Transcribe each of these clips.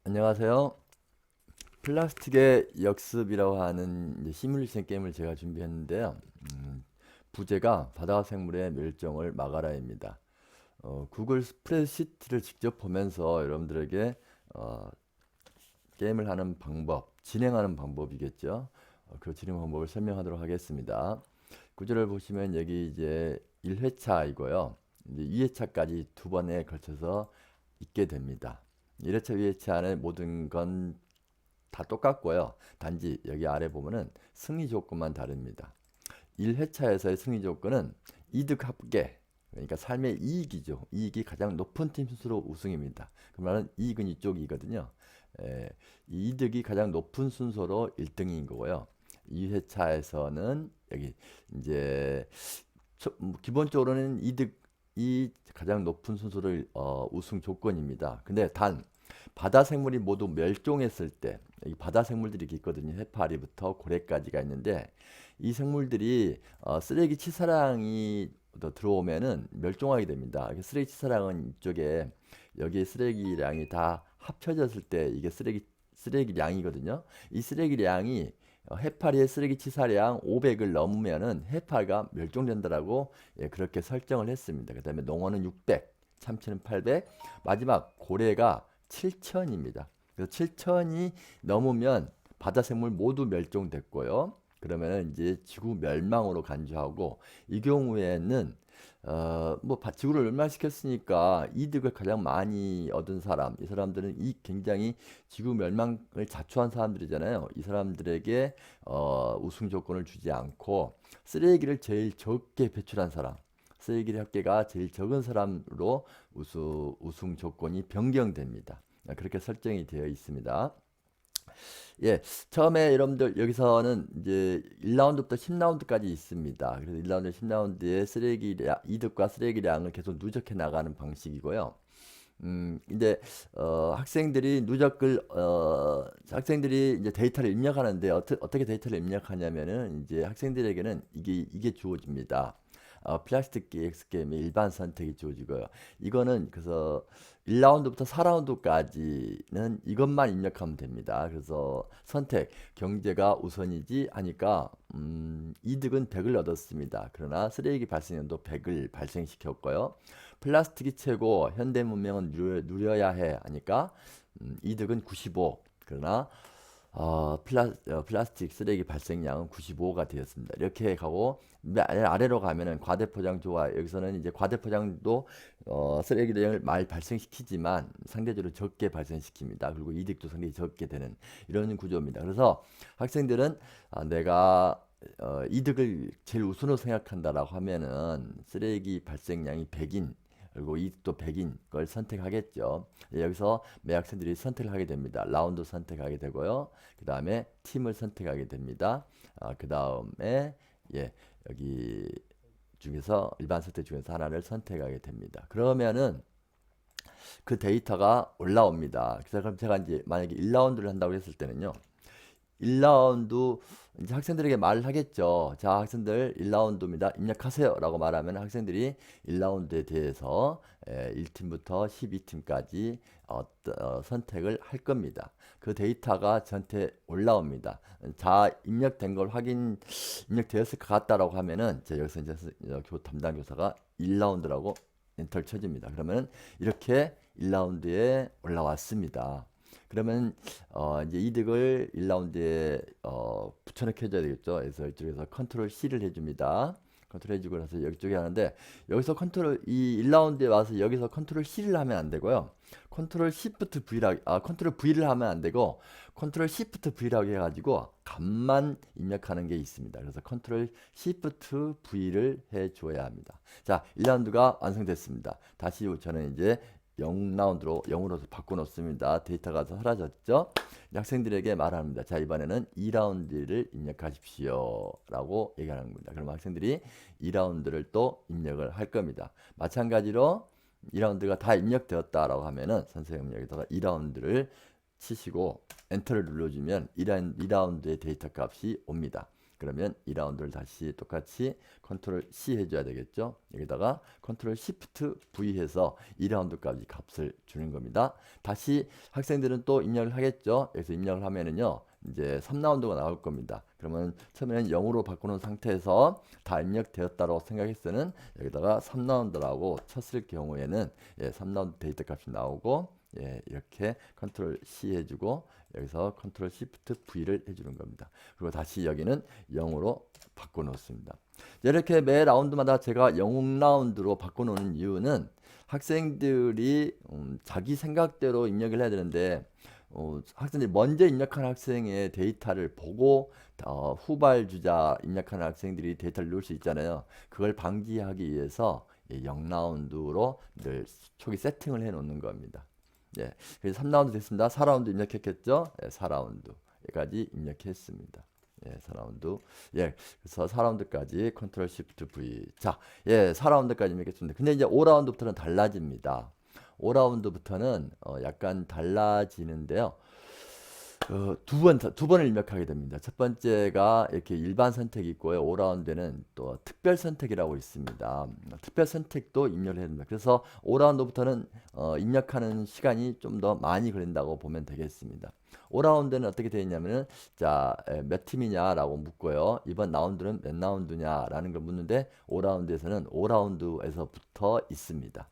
안녕하세요. 플라스틱의 역습이라고 하는 이제 시뮬레이션 게임을 제가 준비했는데요. 부제가 바다 생물의 멸종을 막아라입니다. 구글 스프레드시트를 직접 보면서 여러분들에게 어, 게임을 하는 방법, 진행하는 방법이겠죠. 그 진행 방법을 설명하도록 하겠습니다. 구조를 보시면 여기 이제 1회차이고요. 이제 2회차까지 두 번에 걸쳐서 있게 됩니다. 1회차, 2회차 안에 모든 건 다 똑같고요. 단지 여기 아래 보면은 승리 조건만 다릅니다. 1회차에서의 승리 조건은 이득 합계, 그러니까 삶의 이익이죠. 이익이 가장 높은 팀 순서로 우승입니다. 그러면 이익은 이쪽이거든요. 에, 이득이 가장 높은 순서로 1등인 거고요. 2회차에서는 여기 이제 기본적으로는 이득이 가장 높은 순서로 우승 조건입니다. 근데 단 바다 생물이 모두 멸종했을 때, 이 바다 생물들이 있거든요. 해파리부터 고래까지가 있는데 이 생물들이 쓰레기 치사량이 들어오면은 멸종하게 됩니다. 쓰레기 치사량은 이쪽에 여기 쓰레기량이 다 합쳐졌을 때 이게 쓰레기량이거든요. 이 쓰레기량이 해파리의 쓰레기 치사량 500을 넘으면은 해파리가 멸종된다라고 그렇게 설정을 했습니다. 그다음에 농어는 600, 참치는 800, 마지막 고래가 7천입니다. 그래서 7천이 넘으면 바다 생물 모두 멸종됐고요. 그러면 이제 지구 멸망으로 간주하고 이 경우에는 뭐 지구를 멸망시켰으니까 이득을 가장 많이 얻은 사람, 이 사람들은 이 굉장히 지구 멸망을 자초한 사람들이잖아요. 이 사람들에게 우승 조건을 주지 않고 쓰레기를 제일 적게 배출한 사람, 쓰레기 합계가 제일 적은 사람으로 우승 조건이 변경됩니다. 그렇게 설정이 되어 있습니다. 예, 처음에 여러분들 여기서는 이제 1라운드부터 10라운드까지 있습니다. 그래서 1라운드, 10라운드에 이득과 쓰레기량을 계속 누적해 나가는 방식이고요. 이제 학생들이 이제 데이터를 입력하는데 어떻게 데이터를 입력하냐면은 이제 학생들에게는 이게 주어집니다. 플라스틱 GX 게임의 일반 선택이 주어지고요. 이거는 그래서 1라운드부터 4라운드까지는 이것만 입력하면 됩니다. 그래서 선택 경제가 우선이지 하니까 이득은 100을 얻었습니다. 그러나 쓰레기 발생량도 100을 발생시켰고요. 플라스틱이 최고, 현대 문명은 누려야 해 하니까 이득은 95. 그러나 플라스틱 쓰레기 발생량은 95가 되었습니다. 이렇게 가고 아래로 가면은 과대포장 조화, 여기서는 이제 과대포장도 쓰레기를 많이 발생시키지만 상대적으로 적게 발생시킵니다. 그리고 이득도 상당히 적게 되는 이런 구조입니다. 그래서 학생들은 내가 이득을 제일 우선으로 생각한다라고 하면은 쓰레기 발생량이 100인 그리고 이득도 100인 걸 선택하겠죠. 여기서 매 학생들이 선택을 하게 됩니다. 라운드 선택하게 되고요. 그 다음에 팀을 선택하게 됩니다. 그 다음에 예, 여기 중에서 일반 선택 중에서 하나를 선택하게 됩니다. 그러면은 그 데이터가 올라옵니다. 그래서 그럼 제가 이제 만약에 1라운드를 한다고 했을 때는요. 1라운드 이제 학생들에게 말을 하겠죠. 자, 학생들 1라운드입니다. 입력하세요라고 말하면 학생들이 1라운드에 대해서 1팀부터 12팀까지 선택을 할 겁니다. 그 데이터가 저한테 올라옵니다. 자, 입력되었을 것 같다라고 하면은 여기서 이제 담당 교사가 1라운드라고 엔터를 쳐줍니다. 그러면 이렇게 1라운드에 올라왔습니다. 그러면 이제 이득을 1라운드에 붙여넣기 해줘야 되겠죠. 그래서 이쪽에서 컨트롤 C를 해줍니다. 컨트롤 해주고 나서 이쪽에 하는데 여기서 이 1라운드에 와서 여기서 컨트롤 C를 하면 안 되고요. 컨트롤 V를 하면 안 되고 컨트롤 Shift V라고 해가지고 값만 입력하는 게 있습니다. 그래서 컨트롤 Shift V를 해줘야 합니다. 자, 1라운드가 완성됐습니다. 다시 저는 이제 0라운드로 0으로 바꿔놓습니다. 데이터가 사라졌죠. 학생들에게 말합니다. 자, 이번에는 2라운드를 입력하십시오 라고 얘기하는 겁니다. 그럼 학생들이 2라운드를 또 입력을 할 겁니다. 마찬가지로 2라운드가 다 입력되었다라고 하면은 선생님 여기다가 2라운드를 치시고 엔터를 눌러주면 2라운드의 데이터 값이 옵니다. 그러면 2라운드를 다시 똑같이 컨트롤 C 해줘야 되겠죠. 여기다가 컨트롤 Shift V 해서 2라운드까지 값을 주는 겁니다. 다시 학생들은 또 입력을 하겠죠. 여기서 입력을 하면은요, 이제 3라운드가 나올 겁니다. 그러면 처음에는 0으로 바꾸는 상태에서 다 입력되었다고 생각했으면 여기다가 3라운드라고 쳤을 경우에는 3라운드 데이터 값이 나오고, 이렇게 컨트롤 C 해주고 여기서 컨트롤 Shift V를 해주는 겁니다. 그리고 다시 여기는 0으로 바꿔 놓습니다. 이렇게 매 라운드마다 제가 0라운드로 바꿔 놓는 이유는 학생들이 자기 생각대로 입력을 해야 되는데, 학생들이 먼저 입력한 학생의 데이터를 보고 후발주자 입력하는 학생들이 데이터를 넣을 수 있잖아요. 그걸 방지하기 위해서 0라운드로 늘 초기 세팅을 해 놓는 겁니다. 그래서 3라운드 됐습니다. 4라운드 입력했겠죠? 4라운드까지 입력했습니다. 4라운드. 그래서 4라운드까지 컨트롤 시프트 V. 자, 4라운드까지 입력했습니다. 근데 이제 5라운드부터는 달라집니다. 5라운드부터는 약간 달라지는데요. 두 번을 입력하게 됩니다. 첫 번째가 이렇게 일반 선택이 있고요. 5라운드에는 또 특별 선택이라고 있습니다. 특별 선택도 입력을 해야 됩니다. 그래서 5라운드부터는 입력하는 시간이 좀 더 많이 걸린다고 보면 되겠습니다. 5라운드는 어떻게 되어 있냐면은, 자, 몇 팀이냐라고 묻고요. 이번 라운드는 몇 라운드냐라는 걸 묻는데, 5라운드에서는 5라운드에서부터 있습니다.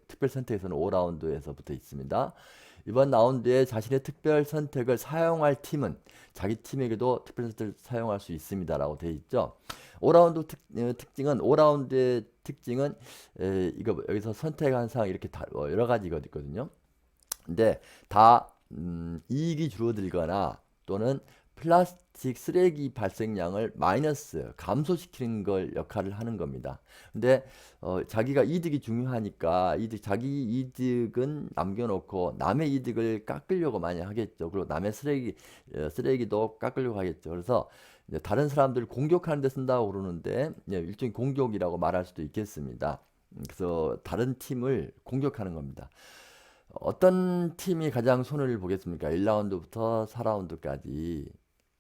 특별 선택에서는 5라운드에서부터 있습니다. 이번 라운드에 자신의 특별 선택을 사용할 팀은 자기 팀에게도 특별 선택을 사용할 수 있습니다라고 되어 있죠. 5라운드 특징은 5라운드의 특징은 이거 여기서 선택한 사항 이렇게 다 여러 가지가 있거든요. 근데 다 이익이 줄어들거나 또는 플라스틱 쓰레기 발생량을 마이너스 감소시키는 걸 역할을 하는 겁니다. 근데 자기가 이득이 중요하니까 자기 이득은 남겨놓고 남의 이득을 깎으려고 많이 하겠죠. 그리고 남의 쓰레기도 깎으려고 하겠죠. 그래서 이제 다른 사람들을 공격하는 데 쓴다고 그러는데, 일종의 공격이라고 말할 수도 있겠습니다. 그래서 다른 팀을 공격하는 겁니다. 어떤 팀이 가장 손해를 보겠습니까? 1라운드부터 4라운드까지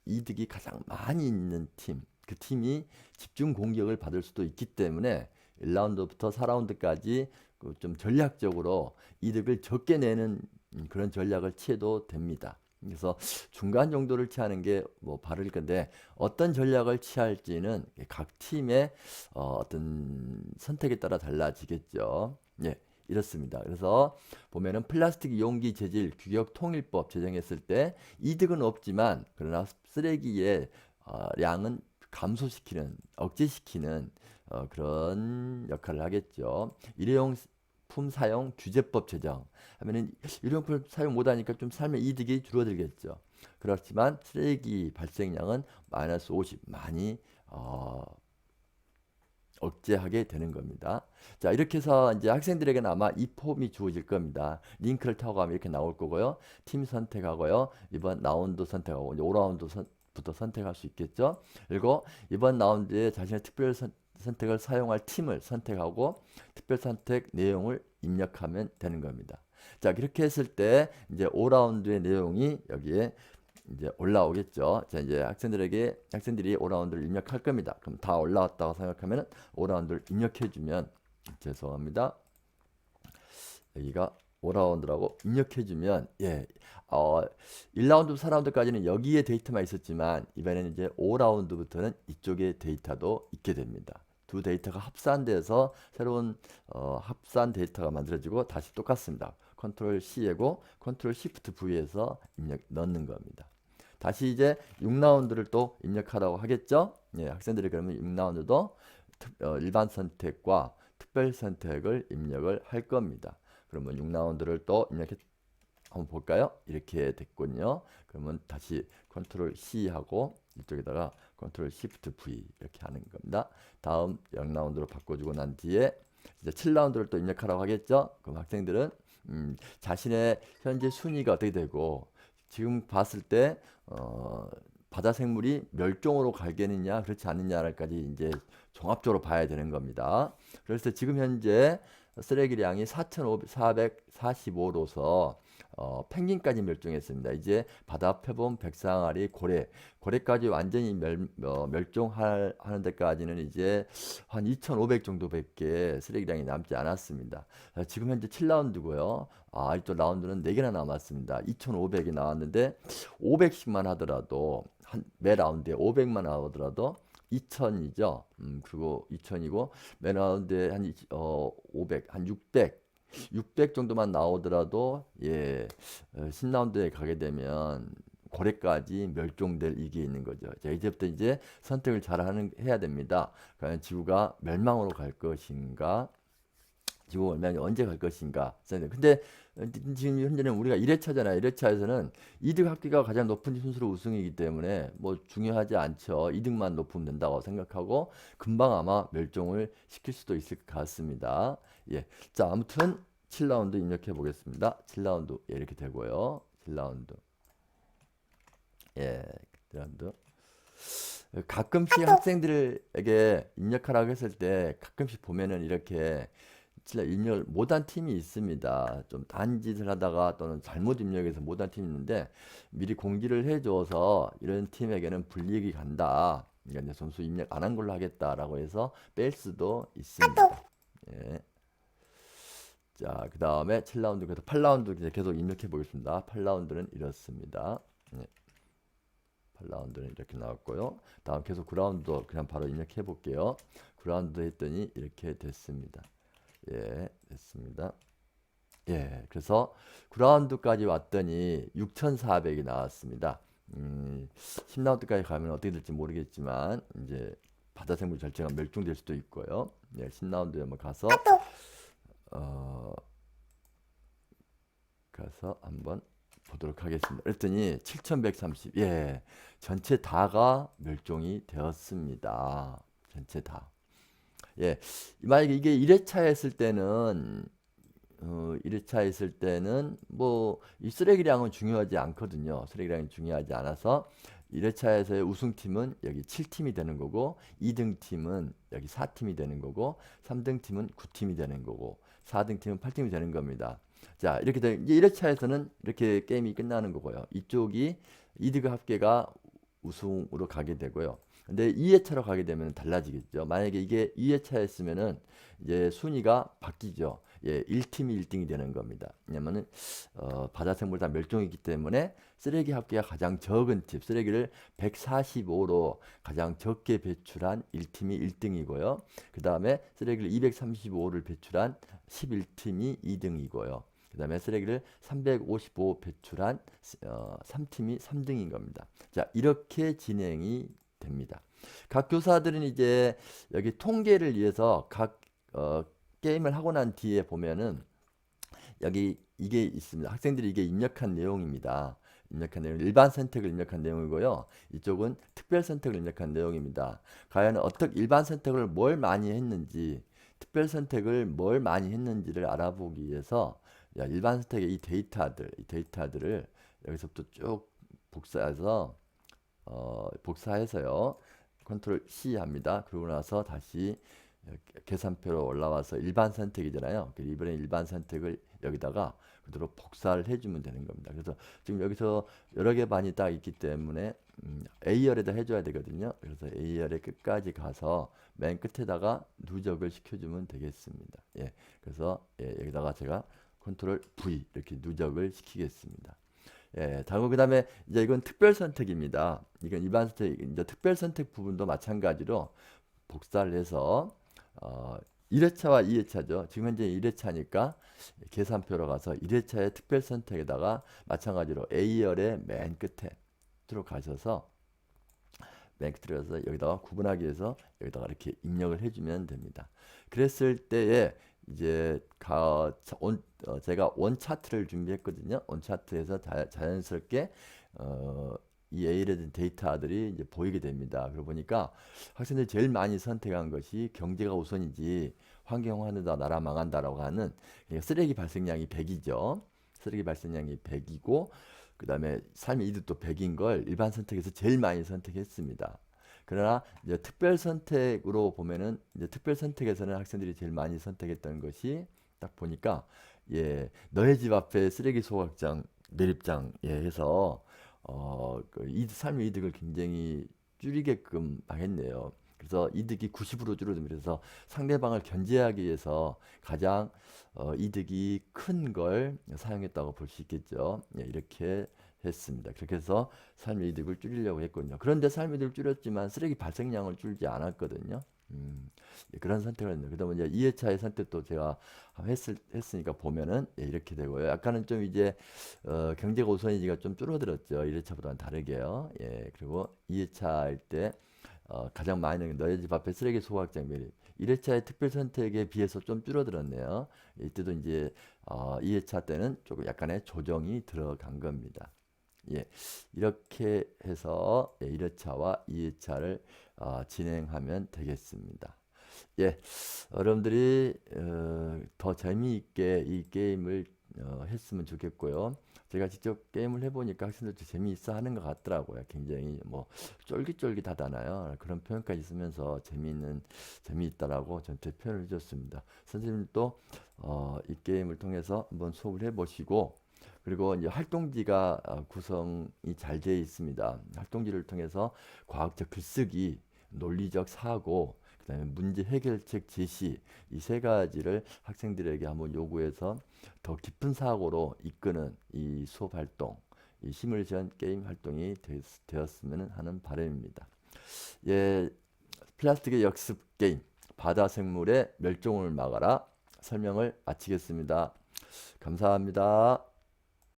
이득이 가장 많이 있는 팀, 그 팀이 집중 공격을 받을 수도 있기 때문에 1라운드부터 4라운드까지 좀 전략적으로 이득을 적게 내는 그런 전략을 취해도 됩니다. 그래서 중간 정도를 취하는 게 뭐 바를 건데, 어떤 전략을 취할지는 각 팀의 어떤 선택에 따라 달라지겠죠. 이렇습니다. 그래서 보면은 플라스틱 용기 재질 규격 통일법 제정했을 때 이득은 없지만 그러나 쓰레기의 양은 감소시키는, 억제시키는 그런 역할을 하겠죠. 일회용품 사용 규제법 제정 하면은 일회용품 사용 못하니까 좀 삶의 이득이 줄어들겠죠. 그렇지만 쓰레기 발생량은 마이너스 50 많이 억제하게 되는 겁니다. 자, 이렇게 해서 이제 학생들에게는 아마 이 폼이 주어질 겁니다. 링크를 타고 가면 이렇게 나올 거고요. 팀 선택하고요. 이번 라운드 선택하고 이제 5라운드부터 선택할 수 있겠죠. 그리고 이번 라운드에 자신의 특별 선택을 사용할 팀을 선택하고 특별 선택 내용을 입력하면 되는 겁니다. 자, 그렇게 했을 때 이제 5라운드의 내용이 여기에 이제 올라오겠죠. 자, 이제 학생들이 5라운드를 입력할 겁니다. 그럼 다 올라왔다고 생각하면 5라운드를 입력해주면, 죄송합니다. 여기가 5라운드라고 입력해주면, 1라운드, 4라운드까지는 여기에 데이터만 있었지만 이번에는 이제 5라운드부터는 이쪽에 데이터도 있게 됩니다. 두 데이터가 합산돼서 새로운 합산 데이터가 만들어지고 다시 똑같습니다. 컨트롤 C이고 컨트롤 Shift V에서 넣는 겁니다. 다시 이제 6라운드를 또 입력하라고 하겠죠. 학생들이 그러면 6라운드도 일반 선택과 특별 선택을 입력을 할 겁니다. 그러면 6라운드를 또 한번 볼까요? 이렇게 됐군요. 그러면 다시 컨트롤 C 하고 이쪽에다가 컨트롤 Shift V 이렇게 하는 겁니다. 다음 0라운드로 바꿔주고 난 뒤에 이제 7라운드를 또 입력하라고 하겠죠. 그럼 학생들은 자신의 현재 순위가 어떻게 되고 지금 봤을 때 바다 생물이 멸종으로 가겠느냐 그렇지 않느냐를까지 이제 종합적으로 봐야 되는 겁니다. 그래서 지금 현재 쓰레기량이 4,445로서 펭귄까지 멸종했습니다. 이제 바다 표범, 백상아리, 고래까지 완전히 멸종하는 데까지는 이제 한 2,500 정도밖에 쓰레기량이 남지 않았습니다. 지금 현재 7라운드고요. 아직도 라운드는 4개나 남았습니다. 2,500이 나왔는데 500씩만 하더라도 매 라운드에 500만 하더라도 2,000이죠. 그리고 2,000이고 매 라운드에 한 500, 한 600 정도만 나오더라도 예, 10라운드에 가게 되면 고래까지 멸종될 위기에 있는 거죠. 자, 이제부터 이제 선택을 해야 됩니다. 과연 지구가 멸망으로 갈 것인가? 지구가 멸망이 언제 갈 것인가? 근데 지금 현재는 우리가 1회차잖아요. 1회차에서는 이득 합계가 가장 높은 순수로 우승이기 때문에 뭐 중요하지 않죠. 이득만 높으면 된다고 생각하고 금방 아마 멸종을 시킬 수도 있을 것 같습니다. 예. 자, 아무튼 7라운드 입력해 보겠습니다. 7라운드 예, 이렇게 되고요. 7라운드. 예. 7라운드. 가끔씩 학생들에게 입력하라고 했을 때 가끔씩 보면은 이렇게 진짜 입력을 못한 팀이 있습니다. 좀 단짓을 하다가 또는 잘못 입력해서 못한 팀이 있는데 미리 공지를 해줘서 이런 팀에게는 불이익이 간다. 그러니까 이제 점수 입력 안 한 걸로 하겠다라고 해서 뺄 수도 있습니다. 예. 자, 그 다음에 7라운드, 그래서 8라운드 이제 계속 입력해 보겠습니다. 8라운드는 이렇습니다. 예. 8라운드는 이렇게 나왔고요. 다음 계속 9라운드도 그냥 바로 입력해 볼게요. 9라운드 했더니 이렇게 됐습니다. 예, 됐습니다. 예, 그래서 9라운드까지 왔더니 6,400이 나왔습니다. 10라운드까지 가면 어떻게 될지 모르겠지만 이제 바다생물 절제가 멸종될 수도 있고요. 예, 10라운드에 한번 어, 가서 한번 보도록 하겠습니다. 그랬더니 7,130. 예, 전체 다가 멸종이 되었습니다. 전체 다. 예, 만약에 이게 1회차 했을 때는 1회차 했을 때는 뭐 이 쓰레기량은 중요하지 않거든요. 쓰레기량이 중요하지 않아서 1회차에서의 우승팀은 여기 7팀이 되는 거고 2등 팀은 여기 4팀이 되는 거고 3등 팀은 9팀이 되는 거고 4등 팀은 8팀이 되는 겁니다. 자, 이렇게 되 이제 1회차에서는 이렇게 게임이 끝나는 거고요. 이쪽이 이득 합계가 우승으로 가게 되고요. 근데 2회차로 가게 되면 달라지겠죠. 만약에 이게 2회차였으면은 이제 순위가 바뀌죠. 예, 1팀이 1등이 되는 겁니다. 왜냐면은 바다생물 다 멸종이기 때문에 쓰레기 합계가 가장 적은 팀, 쓰레기를 145로 가장 적게 배출한 1팀이 1등이고요. 그 다음에 쓰레기를 235를 배출한 11팀이 2등이고요. 그 다음에 쓰레기를 355 배출한 3팀이 3등인 겁니다. 자, 이렇게 진행이 됩니다. 각 교사들은 이제 여기 통계를 위해서 각 게임을 하고 난 뒤에 보면은 여기 이게 있습니다. 학생들이 이게 입력한 내용입니다. 입력한 내용, 일반 선택을 입력한 내용이고요. 이쪽은 특별 선택을 입력한 내용입니다. 과연 일반 선택을 뭘 많이 했는지, 특별 선택을 뭘 많이 했는지를 알아보기 위해서 일반 선택의 이 데이터들을 여기서부터 쭉 복사해서요. 컨트롤 C 합니다. 그러고 나서 다시 계산표로 올라와서 일반 선택이잖아요. 이번에 일반 선택을 여기다가 그대로 복사를 해주면 되는 겁니다. 그래서 지금 여기서 여러 개 반이 딱 있기 때문에 A열에다 해줘야 되거든요. 그래서 A열의 끝까지 가서 맨 끝에다가 누적을 시켜주면 되겠습니다. 예, 그래서 여기다가 제가 컨트롤 V 이렇게 누적을 시키겠습니다. 예, 그 다음에 이제 이건 특별 선택입니다. 이건 일반 선택, 이제 특별 선택 부분도 마찬가지로 복사를 해서 1회차와 2회차죠. 지금 현재 1회차니까 계산표로 가서 1회차의 특별 선택에다가 마찬가지로 A열의 맨 끝에 들어가셔서 여기다가 구분하기 위해서 여기다가 이렇게 입력을 해주면 됩니다. 그랬을 때에 이제 제가 원 차트를 준비했거든요. 원 차트에서 자연스럽게 이 A라든 데이터들이 이제 보이게 됩니다. 그러고 보니까 학생들이 제일 많이 선택한 것이 경제가 우선이지 환경화는다 나라 망한다라고 하는 쓰레기 발생량이 100이죠. 쓰레기 발생량이 100이고 그 다음에 삶의 이득도 100인 걸 일반 선택에서 제일 많이 선택했습니다. 그러나 이제 특별 선택으로 보면은 이제 특별 선택에서는 학생들이 제일 많이 선택했던 것이 딱 보니까 너의 집 앞에 쓰레기 소각장 매립장 해서 삶의 이득을 굉장히 줄이게끔 하겠네요. 그래서 이득이 90으로 줄어듭니다. 그래서 상대방을 견제하기 위해서 가장 이득이 큰 걸 사용했다고 볼 수 있겠죠. 이렇게 했습니다. 그렇게 해서 삶의 이득을 줄이려고 했거든요. 그런데 삶의 이득을 줄였지만 쓰레기 발생량을 줄이지 않았거든요. 그런 선택을 했는데, 그다음에 이제 2회차의 선택도 제가 했으니까 보면은 이렇게 되고요. 약간은 좀 이제 경제가 우선이지가 좀 줄어들었죠. 1회차보다는 다르게요. 그리고 2회차일 때 가장 많이 너희 집 앞에 쓰레기 소각장 매립. 1회차의 특별 선택에 비해서 좀 줄어들었네요. 이때도 이제 2회차 때는 조금 약간의 조정이 들어간 겁니다. 이렇게 해서 1회차와 2회차를 진행하면 되겠습니다. 여러분들이 더 재미있게 이 게임을 했으면 좋겠고요. 제가 직접 게임을 해보니까 학생들도 재미있어 하는 것 같더라고요. 굉장히 뭐 쫄깃쫄깃하다나요. 그런 표현까지 쓰면서 재미있다라고 저한테 표현을 해줬습니다. 선생님도 이 게임을 통해서 한번 수업을 해보시고, 그리고 이제 활동지가 구성이 잘 되어 있습니다. 활동지를 통해서 과학적 글쓰기, 논리적 사고, 그다음에 문제 해결책 제시, 이 세 가지를 학생들에게 한번 요구해서 더 깊은 사고로 이끄는 이 수업 활동, 이 시뮬레이션 게임 활동이 되었으면 하는 바람입니다. 플라스틱의 역습 게임, 바다 생물의 멸종을 막아라 설명을 마치겠습니다. 감사합니다.